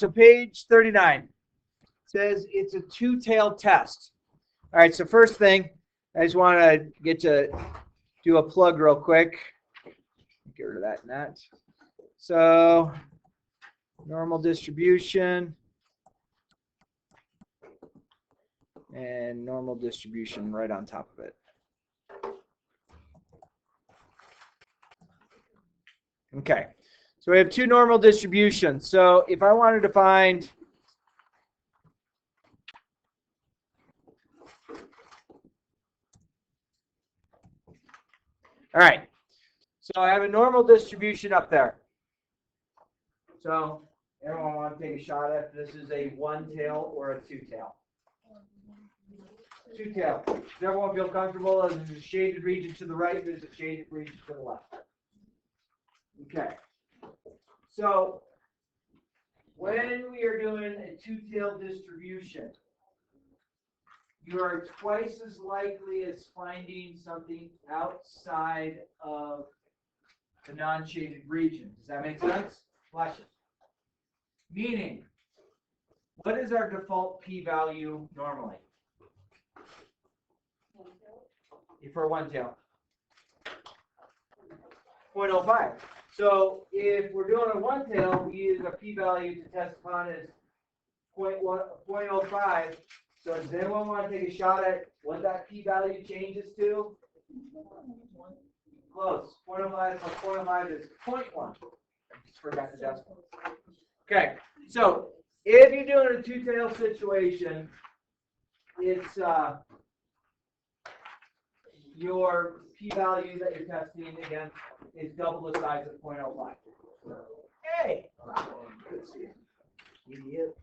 so page 39 says it's a two-tailed test. All right, so first thing, I just want to get to do a plug real quick. Get rid of that net. So normal distribution and normal distribution right on top of it. Okay, so we have two normal distributions. So if I wanted to find all right, so I have a normal distribution up there. So everyone want to take a shot at this is a one-tail or a two-tail? Two-tail. Does everyone feel comfortable as there's a shaded region to the right, there's a shaded region to the left? Okay. So when we are doing a two-tailed distribution, you are twice as likely as finding something outside of the non-shaded region. Does that make sense? Flash it. Meaning, what is our default p-value normally? For one tail. 0.05. So if we're doing a one tail, we use a p-value to test upon as 0.05. So does anyone want to take a shot at what that p-value changes to? Close. 0.05 plus 0.05 is 0.1. Just forgot the decimal. Okay. So if you're doing a two-tail situation, it's your p-value that you're testing against is double the size of 0.05. Hey! Good to see you. Idiot.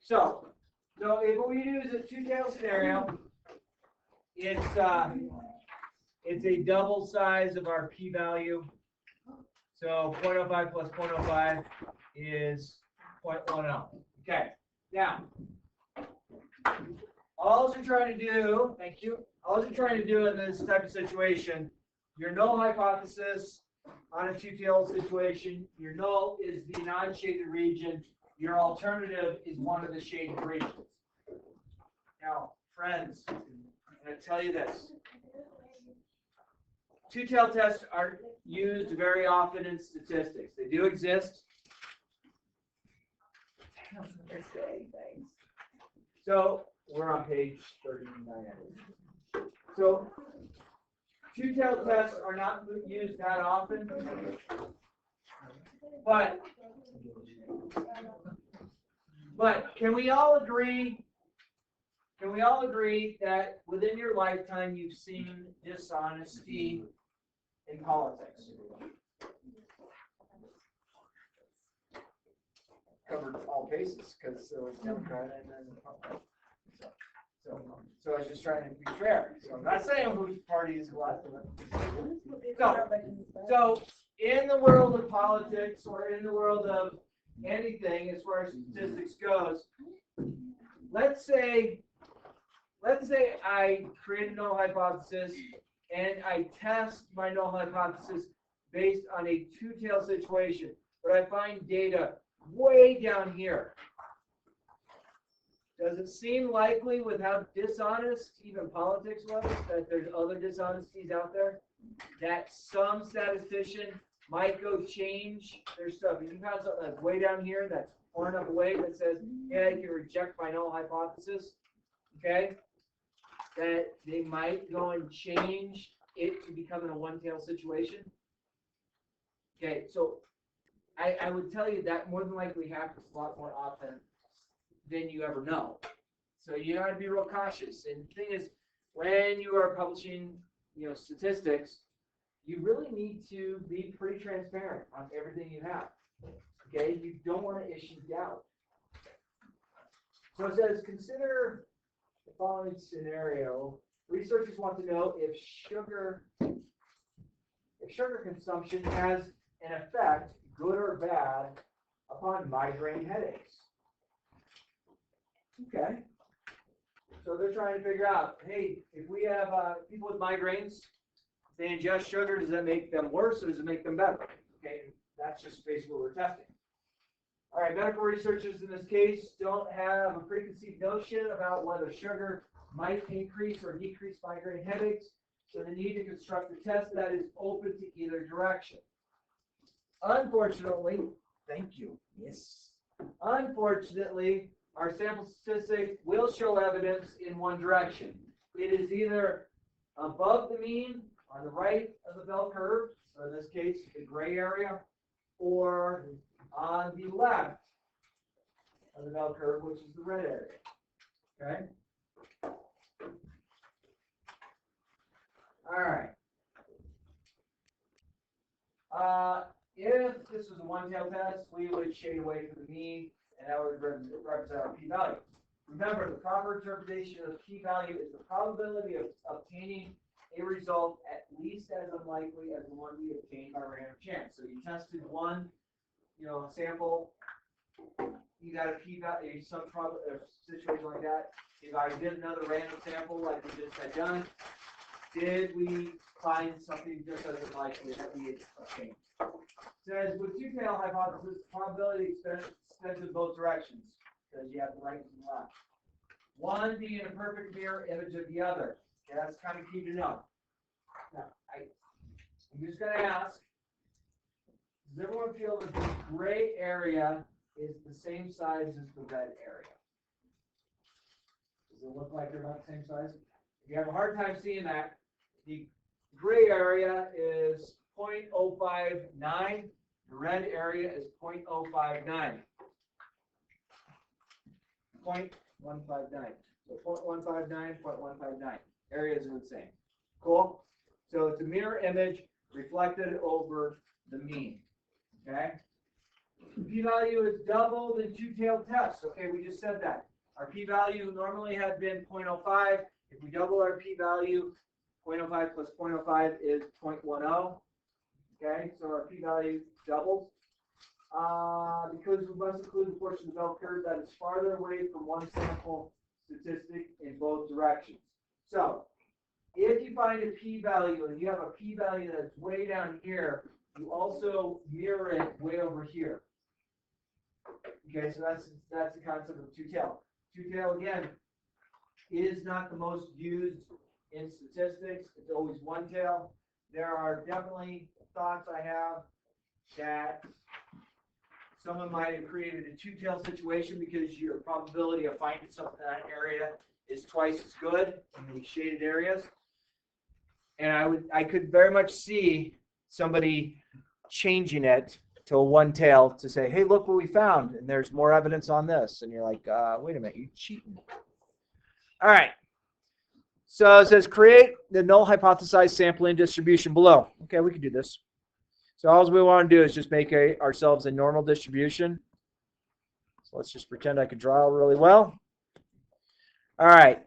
So if we use a two-tail scenario, it's a double size of our p-value. So 0.05 plus 0.05 is 0.10. Okay. Now, all you're trying to do, thank you. All you're trying to do in this type of situation, your null hypothesis on a two-tailed situation, your null is the non-shaded region. Your alternative is one of the shaded regions. Now, friends, I'm going to tell you this. Two-tailed tests are used very often in statistics. They do exist. So we're on page 39. So two-tailed tests are not used that often, but can we all agree? Can we all agree that within your lifetime you've seen dishonesty in politics? Covered all bases because there was Democrat and then Republican. So I was just trying to be fair. So I'm not saying whose party is what. So in the world of politics or in the world of anything as far as statistics goes, let's say I create a null hypothesis and I test my null hypothesis based on a two-tailed situation, but I find data way down here. Does it seem likely with how dishonest even politics was that there's other dishonesties out there that some statistician might go change their stuff? If you have something that's way down here that's far enough away that says, yeah, you can reject my null hypothesis, okay, that they might go and change it to becoming a one-tail situation. Okay, so I would tell you that more than likely happens a lot more often than you ever know. So you got to be real cautious. And the thing is, when you are publishing, statistics, you really need to be pretty transparent on everything you have. Okay, you don't want to issue doubt. So it says, consider the following scenario. Researchers want to know if sugar consumption has an effect, good or bad, upon migraine headaches. Okay. So they're trying to figure out, hey, if we have people with migraines, if they ingest sugar, does that make them worse or does it make them better? Okay, that's just basically what we're testing. All right, medical researchers in this case don't have a preconceived notion about whether sugar might increase or decrease migraine headaches, so they need to construct a test that is open to either direction. Unfortunately, thank you. Yes. Unfortunately, our sample statistic will show evidence in one direction. It is either above the mean on the right of the bell curve, so in this case, the gray area, or on the left of the bell curve, which is the red area. Okay? All right. If this was a one-tailed test, we would shade away from the mean, and that would represent our p-value. Remember, the proper interpretation of p-value is the probability of obtaining a result at least as unlikely as the one we obtained by random chance. So you tested one, sample, you got a p-value, some situation like that. If I did another random sample like we just had done, did we find something just as unlikely that we had obtained? Says with two-tail hypothesis, probability extends in both directions because you have the right and the left. One being a perfect mirror image of the other. Okay, that's kind of key to know. Now, I'm just going to ask, does everyone feel that the gray area is the same size as the red area? Does it look like they're about the same size? If you have a hard time seeing that, the gray area is 0.059. The red area is 0.059. 0.159. So 0.159, 0.159. Areas are the same. Cool? So it's a mirror image reflected over the mean. Okay? P-value is doubled in two-tailed tests. Okay, we just said that. Our p-value normally had been 0.05. If we double our p-value, 0.05 plus 0.05 is 0.10. Okay, so our p-value doubles. Because we must include the portion of the bell curve that is farther away from one sample statistic in both directions. So, if you find a p-value and you have a p-value that's way down here, you also mirror it way over here. Okay, so that's the concept of two-tail. Two-tail, again, is not the most used in statistics. It's always one-tail. There are definitely thoughts I have that someone might have created a two-tail situation because your probability of finding something in that area is twice as good in these shaded areas. And I could very much see somebody changing it to a one-tail to say, hey, look what we found, and there's more evidence on this. And you're like, wait a minute, you're cheating. All right. So it says create the null hypothesized sampling distribution below. Okay, we can do this. So all we want to do is just make ourselves a normal distribution. So let's just pretend I can draw really well. All right.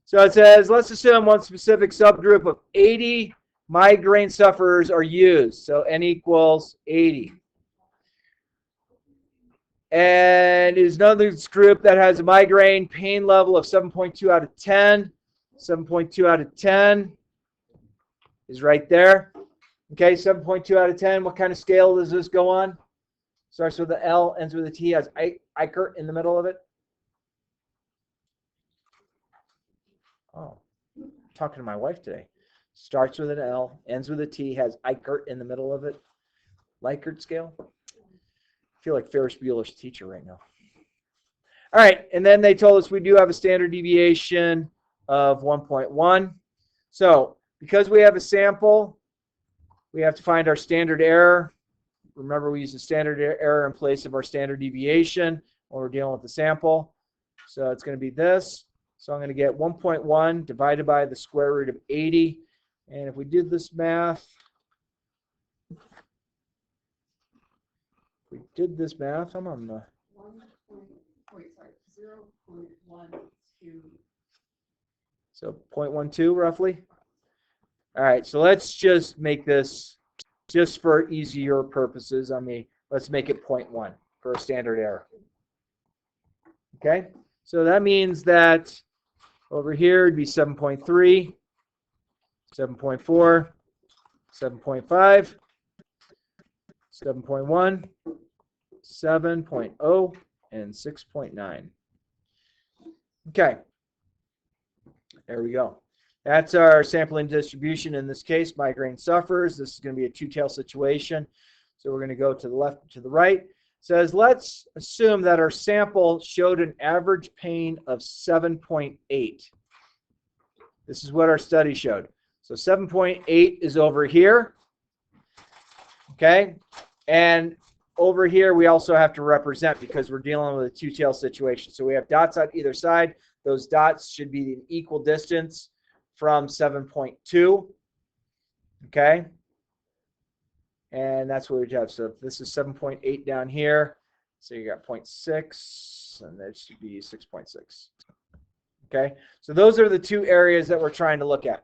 So it says, let's assume one specific subgroup of 80 migraine sufferers are used. So n equals 80. And it is another group that has a migraine pain level of 7.2 out of 10. 7.2 out of 10 is right there. Okay, 7.2 out of 10. What kind of scale does this go on? Starts with an L, ends with a T, has Eichert in the middle of it. Oh, I'm talking to my wife today. Starts with an L, ends with a T, has Eichert in the middle of it. Likert scale. I feel like Ferris Bueller's teacher right now. All right, and then they told us we do have a standard deviation of 1.1. So because we have a sample, we have to find our standard error. Remember, we use the standard error in place of our standard deviation when we're dealing with the sample. So it's going to be this. So I'm going to get 1.1 divided by the square root of 80. And if we did this math, I'm on the 0.12. So 0.12 roughly. All right, so let's just make this, just for easier purposes, let's make it 0.1 for a standard error. Okay, so that means that over here it'd be 7.3, 7.4, 7.5, 7.1, 7.0, and 6.9. Okay. There we go. That's our sampling distribution. In this case, migraine sufferers. This is going to be a two-tail situation. So we're going to go to the left to the right. It says, let's assume that our sample showed an average pain of 7.8. This is what our study showed. So 7.8 is over here. Okay. And over here, we also have to represent because we're dealing with a two-tail situation. So we have dots on either side. Those dots should be an equal distance from 7.2. Okay. And that's what we have. So if this is 7.8 down here, so you got 0.6, and that should be 6.6. Okay. So those are the two areas that we're trying to look at.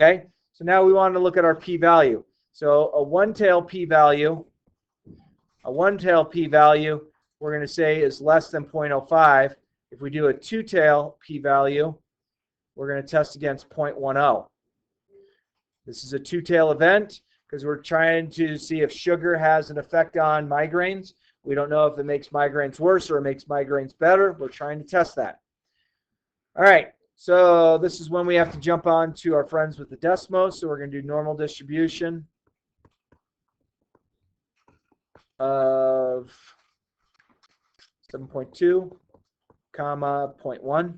Okay. So now we want to look at our p-value. So a one-tail p-value, we're going to say is less than 0.05. If we do a two-tail p-value, we're going to test against 0.10. This is a two-tail event because we're trying to see if sugar has an effect on migraines. We don't know if it makes migraines worse or it makes migraines better. We're trying to test that. All right, so this is when we have to jump on to our friends with the Desmos. So we're going to do normal distribution of 7.2, comma 0.1.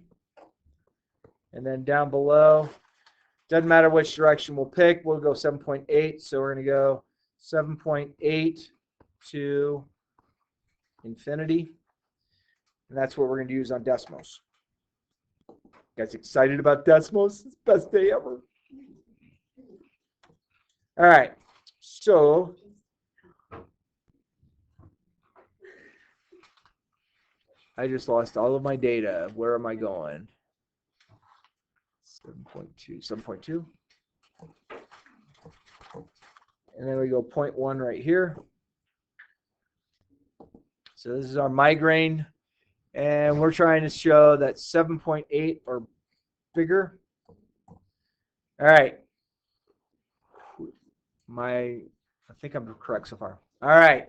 And then down below, doesn't matter which direction we'll pick, we'll go 7.8. So we're going to go 7.8 to infinity. And that's what we're going to use on Desmos. You guys excited about Desmos? It's the best day ever. All right. So I just lost all of my data. Where am I going? 7.2. And then we go 0.1 right here. So this is our migraine. And we're trying to show that 7.8 or bigger. All right. I think I'm correct so far. All right.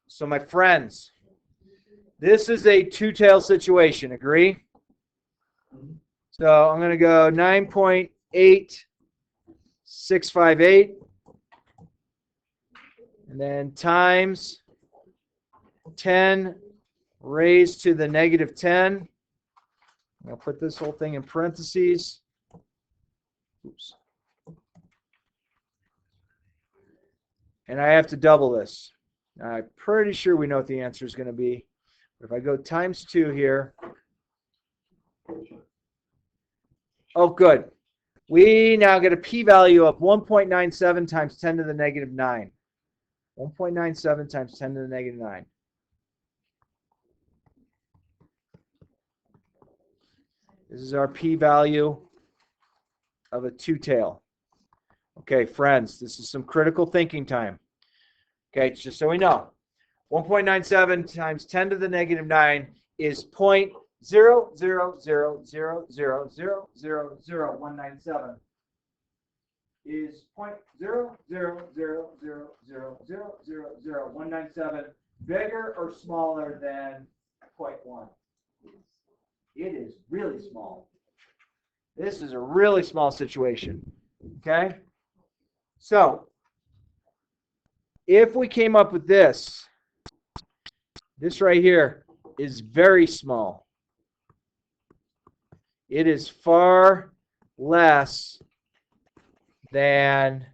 So my friends, this is a two-tail situation. Agree? So I'm going to go 9.8658. And then times 10 raised to the negative 10. I'll put this whole thing in parentheses. Oops. And I have to double this. Now, I'm pretty sure we know what the answer is going to be. But if I go times 2 here. Oh, good. We now get a p-value of 1.97 times 10 to the negative 9. 1.97 times 10 to the negative 9. This is our p-value of a two-tail. Okay, friends, this is some critical thinking time. Okay, just so we know. 1.97 times 10 to the negative 9 is 0.00000000197. Is 0.00000000197 bigger or smaller than 0.1? It is really small. This is a really small situation. Okay? So, if we came up with this right here is very small. It is far less than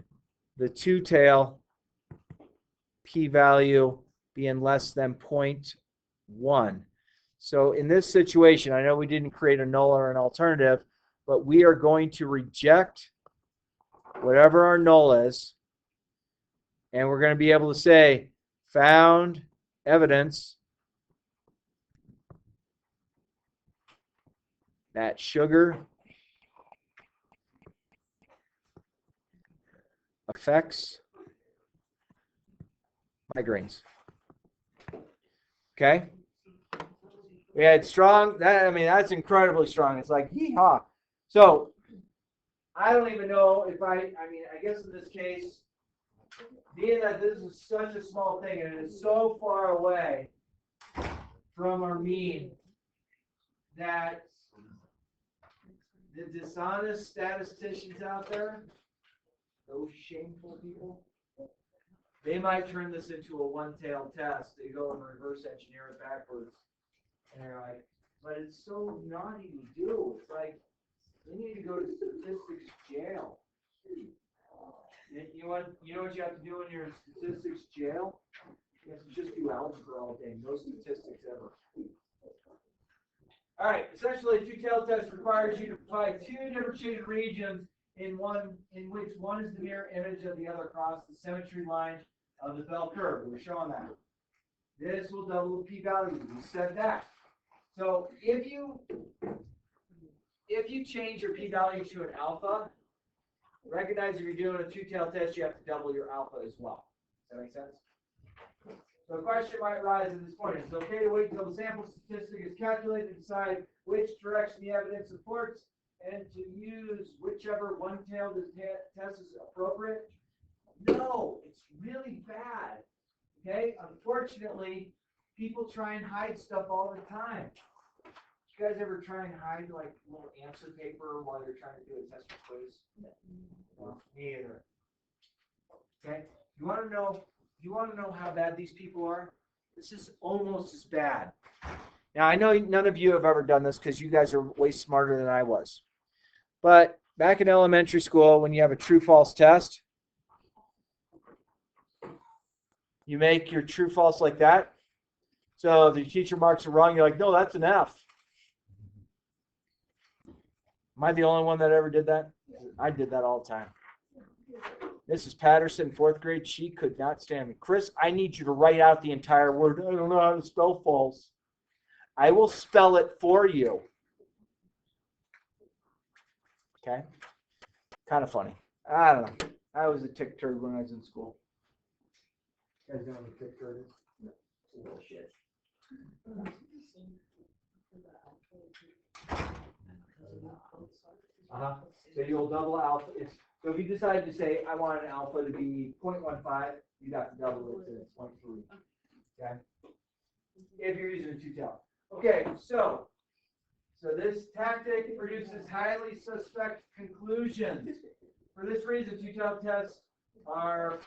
the two-tail p-value being less than 0.1. So in this situation, I know we didn't create a null or an alternative, but we are going to reject whatever our null is, and we're going to be able to say, found evidence that sugar affects migraines. Okay? We had strong, that's incredibly strong. It's like, hee-haw. So, I don't even know if I guess in this case, being that this is such a small thing and it is so far away from our mean that the dishonest statisticians out there, those shameful people, they might turn this into a one-tailed test. They go and reverse engineer it backwards. And they're like, but it's so naughty to do. It's like, they need to go to statistics jail. You know what you have to do when you're in statistics jail? You have to just do algebra all day. No statistics ever. All right, essentially, a two-tailed test requires you to provide two differentiated regions in which one is the mirror image of the other across the symmetry line of the bell curve. We're showing that. This will double the p-value. We said that. So if you change your p-value to an alpha, recognize if you're doing a two-tailed test, you have to double your alpha as well. Does that make sense? So a question might rise at this point. Is it okay to wait until the sample statistic is calculated to decide which direction the evidence supports and to use whichever one-tailed test is appropriate? No, it's really bad. Okay? Unfortunately, people try and hide stuff all the time. You guys ever try and hide like a little answer paper while you're trying to do a test or quiz? No, me either. Okay? You want to know how bad these people are? This is almost as bad. Now, I know none of you have ever done this because you guys are way smarter than I was. But back in elementary school, when you have a true-false test, you make your true-false like that. So if the teacher marks it wrong, you're like, no, that's an F. Am I the only one that ever did that? I did that all the time. Mrs. Patterson, 4th grade, she could not stand me. Chris, I need you to write out the entire word. I don't know how to spell false. I will spell it for you. Okay? Kind of funny. I don't know. I was a tick turd when I was in school. You guys know what a tick turd is? No. Bullshit. So you'll double alpha. So if you decide to say, I want an alpha to be 0.15, you'd have to double it to 0.3. Okay? If you're using a two-tailed. Okay, so this tactic produces highly suspect conclusions. For this reason, two-tailed tests are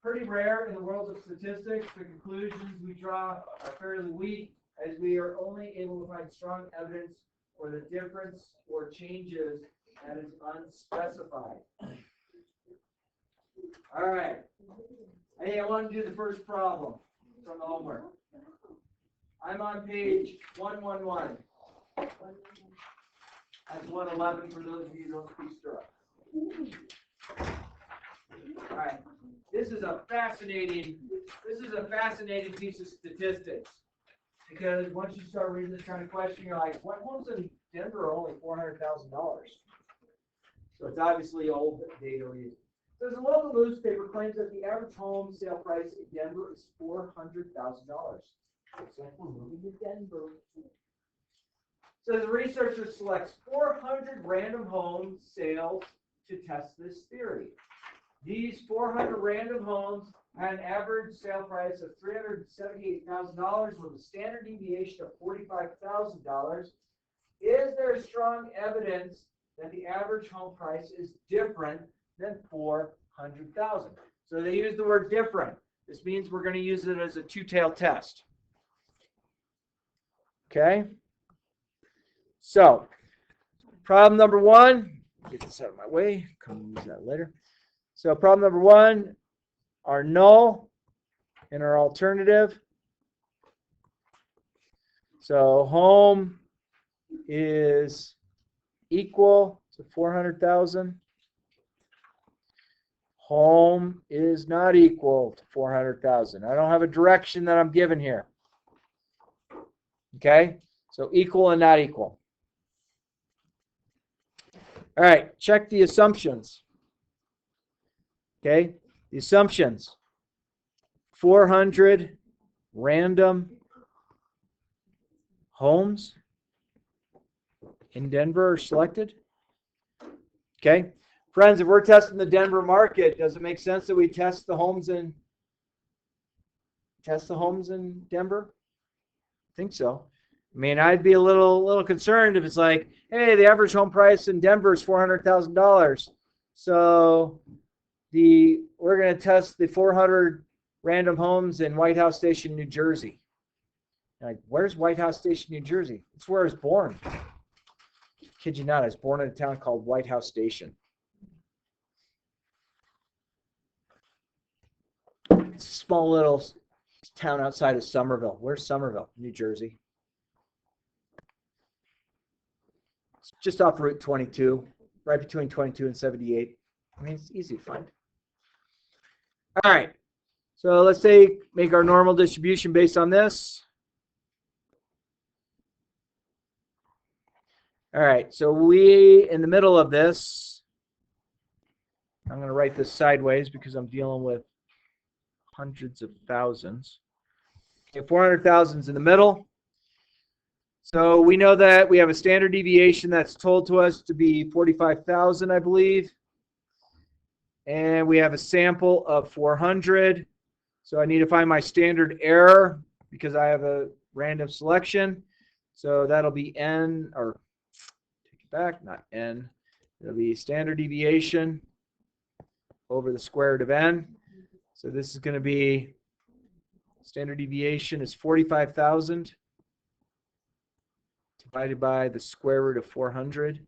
pretty rare in the world of statistics. The conclusions we draw are fairly weak, as we are only able to find strong evidence for the difference or changes that is unspecified. All right. Hey, I want to do the first problem from the homework. I'm on page 111. That's 111 for those of you who don't speak stirrup. All right. This is a fascinating piece of statistics. Because once you start reading this kind of question, you're like, what homes in Denver are only $400,000? So it's obviously old data read. There's a local newspaper claims that the average home sale price in Denver is $400,000. Looks like we're moving to Denver. So the researcher selects 400 random home sales to test this theory. These 400 random homes had an average sale price of $378,000 with a standard deviation of $45,000. Is there strong evidence that the average home price is different than $400,000? So they use the word different. This means we're going to use it as a two-tailed test. Okay? So, problem number one, get this out of my way, come use that later. So problem number one, our null and our alternative. So home is equal to 400,000. Home is not equal to 400,000. I don't have a direction that I'm given here. Okay? So equal and not equal. All right, check the assumptions. Okay, the assumptions. 400 random homes in Denver are selected. Okay, Friends, if we're testing the Denver market, does it make sense that we test the homes in Denver? I think so. I mean, I'd be a little concerned if it's like, hey, the average home price in Denver is $400,000. So we're going to test the 400 random homes in White House Station, New Jersey. Like, where's White House Station, New Jersey? It's where I was born. Kid you not, I was born in a town called White House Station. It's a small little town outside of Somerville. Where's Somerville? New Jersey. It's just off Route 22, right between 22 and 78. I mean, it's easy to find. All right. So let's say make our normal distribution based on this. All right. So in the middle of this, I'm going to write this sideways because I'm dealing with hundreds of thousands. Okay, 400,000 is in the middle. So we know that we have a standard deviation that's told to us to be 45,000, I believe. And we have a sample of 400. So I need to find my standard error because I have a random selection. So that'll be n, or take it back, not n. It'll be standard deviation over the square root of n. So this is going to be standard deviation is 45,000 divided by the square root of 400.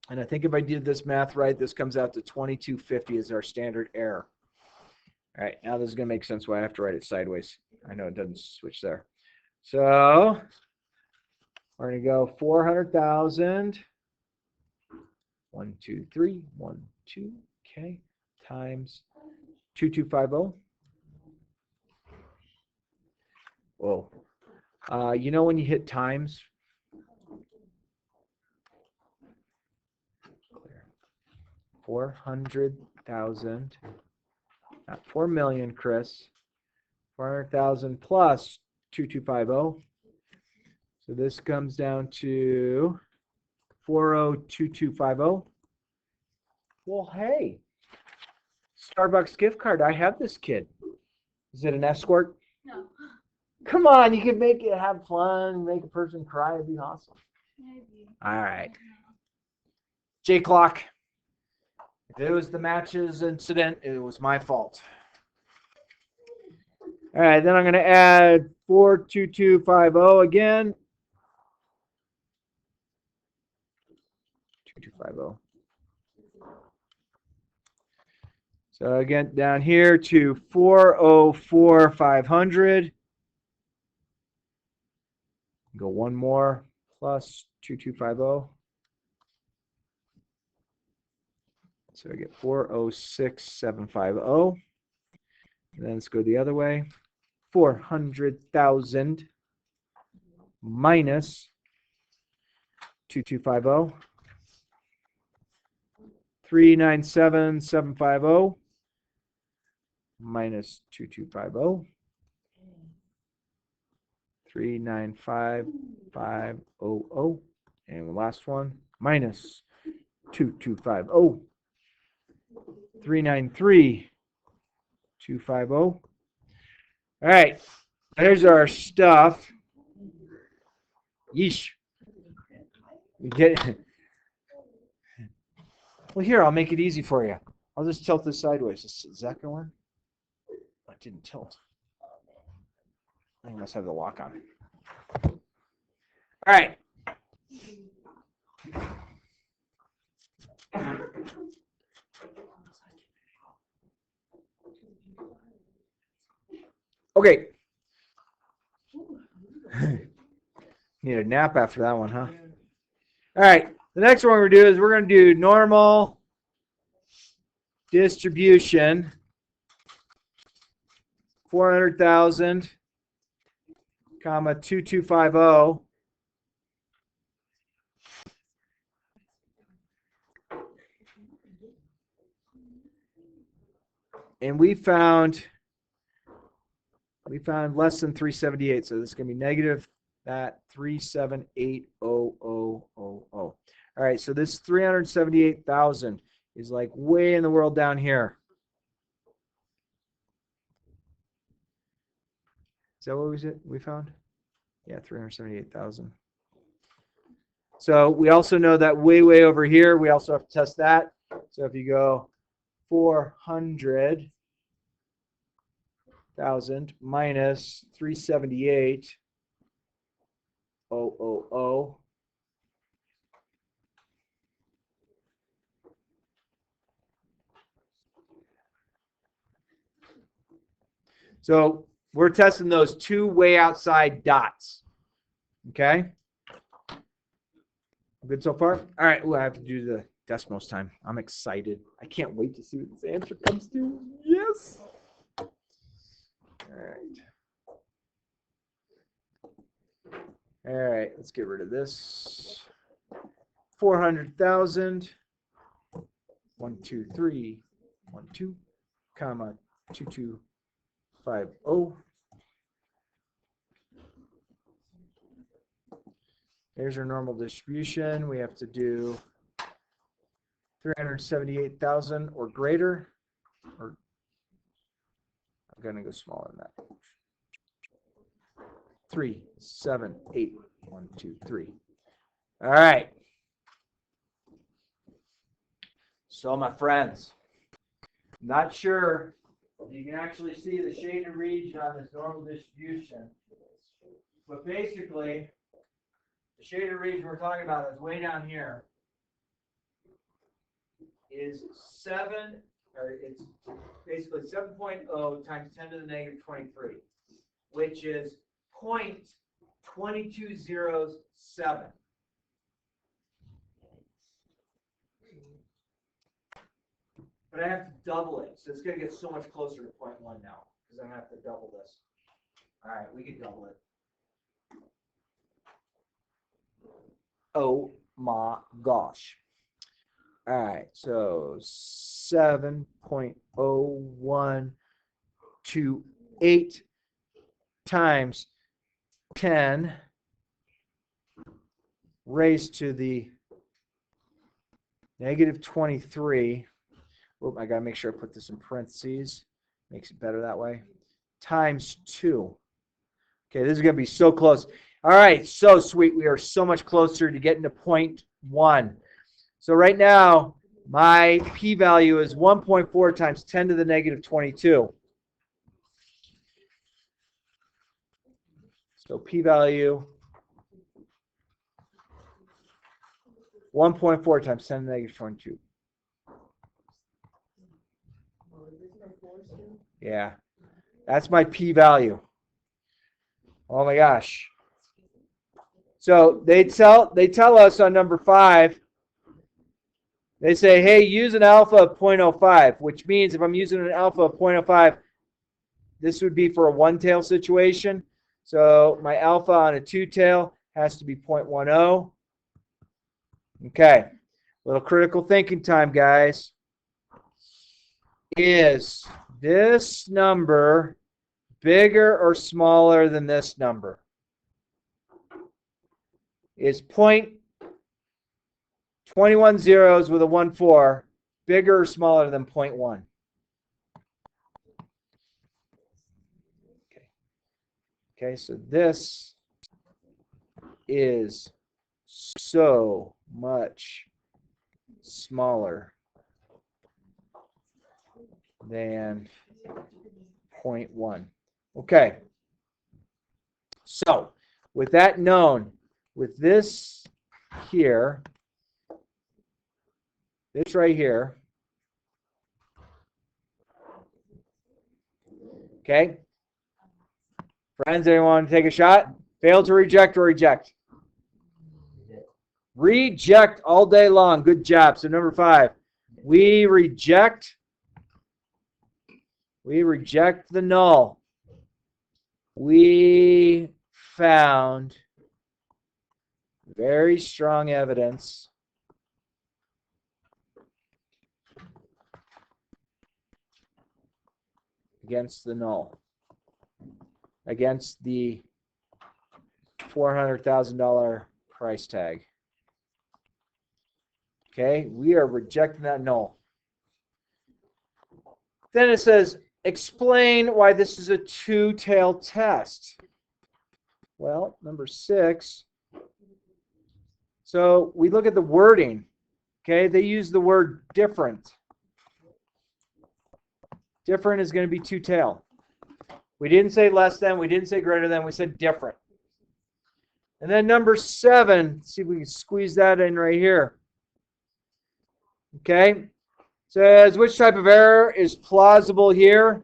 And I think if I did this math right, this comes out to 2250 as our standard error. All right, now this is going to make sense why I have to write it sideways. I know it doesn't switch there. So we're going to go 400,000. 1, 2, 3, 1, 2, okay, times 2250. Whoa. You know when you hit times? 400,000, not 4 million, Chris. 400,000 plus 2250. So this comes down to 402250. Well, hey, Starbucks gift card. I have this kid. Is it an escort? No. Come on, you can make it have fun, make a person cry. It'd be awesome. Maybe. All right. J Clock. If it was the matches incident, it was my fault. All right, then I'm going to add 42250 again. 2250. So again, down here to 404,500. Go one more plus 2250. So I get 406,750. Then let's go the other way. 400,000 minus 2250. 397,750 minus 2250. 395,500. And the last one minus 2250. 393,250. All right, there's our stuff. Yeesh. You get it? Well, here, I'll make it easy for you. I'll just tilt this sideways. Is that going to work? I didn't tilt. I must have the lock on. All right. Okay. Need a nap after that one, huh? All right. The next one we're going to do is we're going to do normal distribution. 400,000, comma 2250. And we found less than 378, so this is going to be negative that 378,000. All right, so this 378,000 is like way in the world down here. Is that what we found? Yeah, 378,000. So we also know that way over here, we also have to test that. So if you go 400,000 minus 378,000. So we're testing those two way outside dots. Okay? Good so far? All right. Ooh, I have to do the decimals time. I'm excited. I can't wait to see what this answer comes to. Yes. All right. All right. Let's get rid of this. 400,000. 1, 2, 3. 1, 2, comma 2, 2, 5, 0. There's our normal distribution. We have to do 378,000 or greater. Or I'm going to go smaller than that. 3, 7, 8. 1, 2, 3. All right. So, my friends, not sure if you can actually see the shaded region on this normal distribution, but basically, the shaded region we're talking about is way down here. Is 7, or it's basically 7.0 times 10 to the negative 23, which is 0.2207. But I have to double it, so it's going to get so much closer to 0.1 now, because I'm going to have to double this. All right, we can double it. Oh my gosh. All right, so 7.0128 times 10 raised to the negative 23. Oh, I got to make sure I put this in parentheses. Makes it better that way. Times 2. Okay, this is going to be so close. All right, so sweet. We are so much closer to getting to 0.1. So right now, my p-value is 1.4 times 10 to the negative 22. So p-value 1.4 times 10 to the negative 22. Yeah, that's my p-value. Oh my gosh. So they tell us on number 5, they say, hey, use an alpha of 0.05, which means if I'm using an alpha of 0.05, this would be for a one-tail situation. So my alpha on a two-tail has to be 0.10. Okay, little critical thinking time, guys. Is this number bigger or smaller than this number? Is 0.21 zeros with a 1,4 bigger or smaller than 0.1? Okay, so this is so much smaller than 0.1. Okay, so with that known, with this here, this right here, okay, friends, anyone want to take a shot? Fail to reject or reject? Reject all day long. Good job. So number 5, we reject the null. We found very strong evidence against the null, against the $400,000 price tag. Okay, we are rejecting that null. Then it says, explain why this is a two-tailed test. Well, number 6. So we look at the wording. Okay, they use the word different. Different is going to be two-tail. We didn't say less than, we didn't say greater than, we said different. And then number 7, see if we can squeeze that in right here. Okay, says which type of error is plausible here?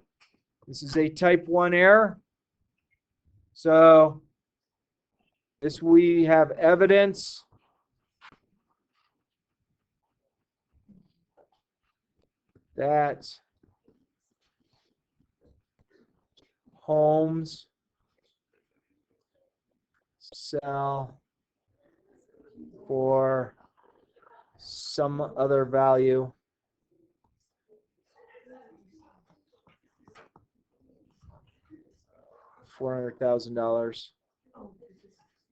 This is a type 1 error. So this we have evidence that homes sell for some other value $400,000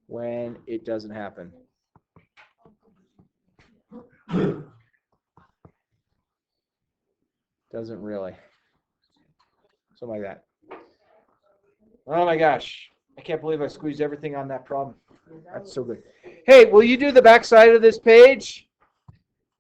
when it doesn't happen. Doesn't really. Something like that. Oh my gosh. I can't believe I squeezed everything on that problem. That's so good. Hey, will you do the back side of this page?